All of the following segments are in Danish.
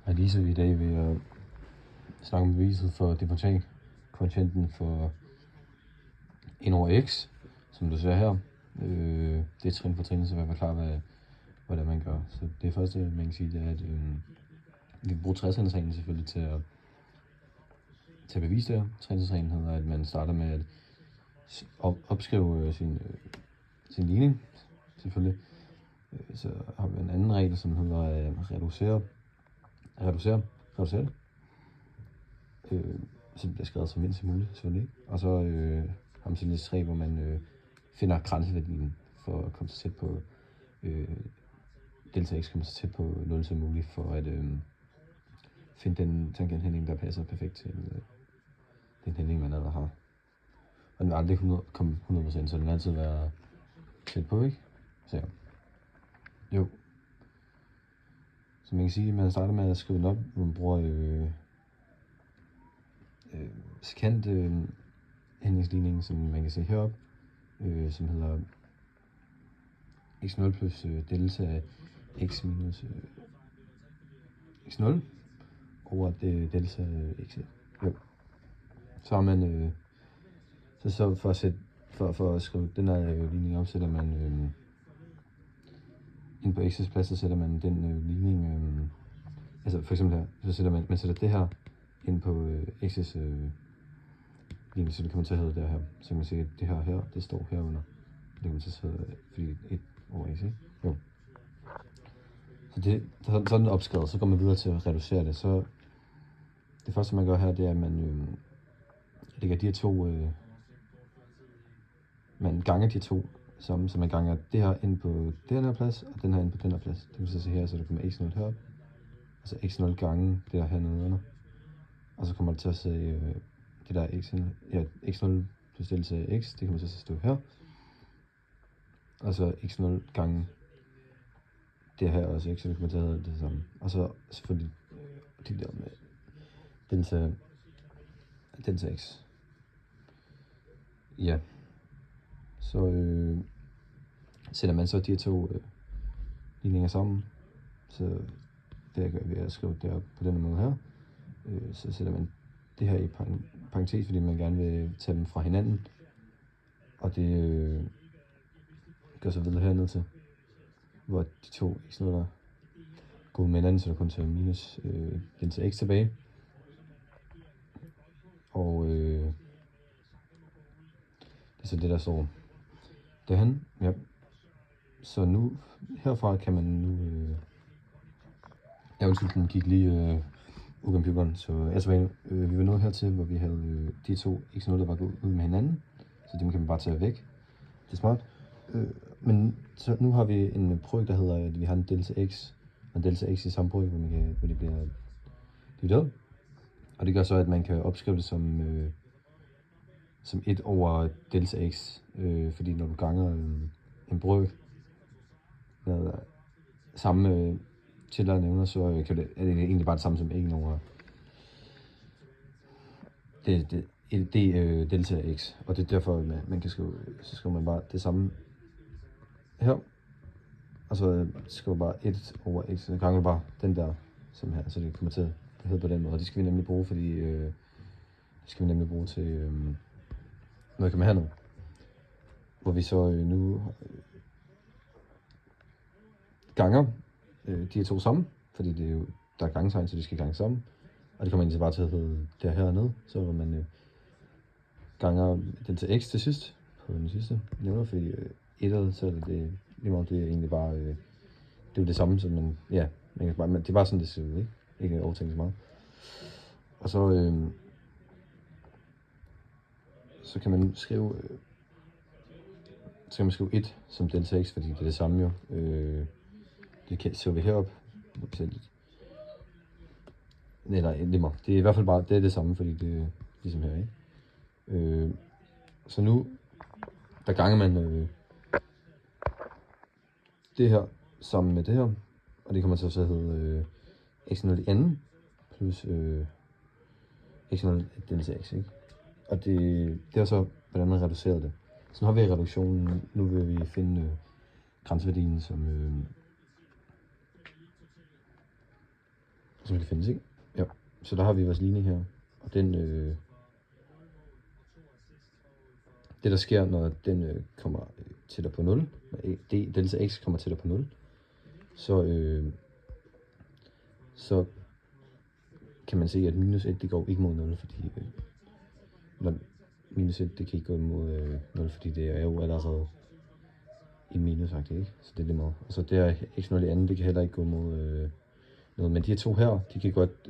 Og Lise i dag vil jeg snakke om beviset for Dupont kvotienten for 1 over x, som du ser her. Det er trin for trin, så jeg vil forklare, hvordan man gør. Så det første, man kan sige, det er, at vi kan bruge 60-reglen selvfølgelig til at bevise det her. 60-reglen hedder, at man starter med at opskrive sin ligning, selvfølgelig. Så har vi en anden regel, som hedder at reducere det. Så det bliver skrevet så mindst muligt, selvfølgelig. Og så har man sådan et træ, hvor man finder grænseværdien for at komme så tæt på delta x, kommer så tæt på 0 som muligt, for at finde den tangenthældning, der passer perfekt til den hældning, man allerede har. Og den vil aldrig komme 100%, så den vil altid være tæt på, ikke? Så ja. Jo. Så man kan sige, at man starter med at skrive den op, hvor man bruger sekant hændingsligning, som man kan se heroppe, som hedder x0 plus delta x minus x0 over delta x1. Jo. Så har man så for at skrive den her ligning op, sætter man ind på x's plads, så sætter man den ligning, altså for eksempel her, så sætter man sætter det her ind på x's ligning, så det kommer til at hedde der her. Så kan man se, at det her, det står herunder. Det kommer til at hedde, fordi 1 over x, ikke? Jo. Så så er den opskrevet, så går man videre til at reducere det. Så det første man gør her, det er, at man lægger de her to, man ganger de to sammen, så man ganger det her ind på den her plads, og den her ind på den her plads. Det kan man så se her, så der kommer x0 heroppe, og så x0 gange det der hernede under. Og så kommer det til at se det der x0 plus delta x, det kommer til at stå her. Og så x0 gange det her også, så det kommer til at hedde det samme. Og så selvfølgelig det der med delta x. Ja. Så sætter man så de her to ligninger sammen. Så det gør vi at skrive det op på denne måde her. Så sætter man det her i parentes, fordi man gerne vil tage dem fra hinanden. Og det gør så videre herned til, hvor de to x0'er går med hinanden, så der kun tager minus delta x tilbage. Og det er så det, der står derhen. Ja. Så nu, herfra kan man nu den gik lige ud af computeren, så altså, vi var nået hertil, hvor vi havde de to x0, der var gået ud med hinanden, så dem kan man bare tage væk. Det er smart. Men så nu har vi en produkt, der hedder, at vi har en delta x og en delta x i samme produkt, hvor de bliver divideret. Og det gør så, at man kan opskrive det som 1 over delta x, fordi når du ganger en brøk med samme tæller nævner, så er det egentlig bare det samme som 1 over delta x, og det er derfor, man kan skrive, så skriver man bare det samme her, og så skriver man bare 1 over x, så ganger bare den der, som her, så det kommer til at hedde på den måde, og det skal vi nemlig bruge, fordi det skal vi nemlig bruge til noget kan man hernede, hvor vi så nu ganger de her to sammen, fordi det er jo, der er gangetegn, så de skal gange sammen, og det kommer egentlig bare til at hedde der hernede, så hvor man ganger den til x til sidst, på den sidste nævner, fordi etteret, så er det lige meget, det er egentlig bare, det er jo det samme, som man, ja, man kan bare, det er bare sådan, det ser ud, ikke overtænke så meget. Og så kan man skrive, 1 som delta x, fordi det er det samme jo, det ser vi heroppe, nej, det er i hvert fald bare, det er det samme, fordi det er ligesom her, ikke? Så nu, der ganger man det her sammen med det her, og det kommer til at hedde x0 i anden plus x0 delta x, ikke? Og det er så, hvordan man reducerer det. Så nu har vi reduktionen, nu vil vi finde grænseværdien, som som kan findes, ikke? Ja, så der har vi vores ligning her, og den, det der sker, når den kommer tættere på 0, delta x kommer tættere på 0, så kan man se, at minus 1, det går ikke mod 0, fordi når minus 1, det kan ikke gå mod 0, fordi det er jo allerede en minusagtigt, ikke? Så det er det meget. Og så der x0 i anden, det kan heller ikke gå mod noget, men de her to her, de kan godt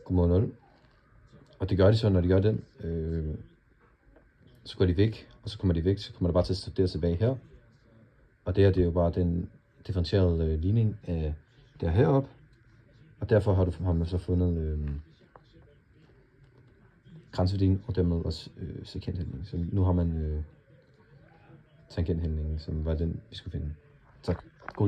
gå mod 0. Og det gør de så, når de gør den, så går de væk, og så kommer de væk, så kommer der bare til at studere tilbage her. Og det her, det er jo bare den differentierede ligning af der heroppe. Og derfor har man så fundet grænseværdien, og dermed også sekanthældningen. Så nu har man tangenthældningen, som var den, vi skulle finde. Tak. God jul.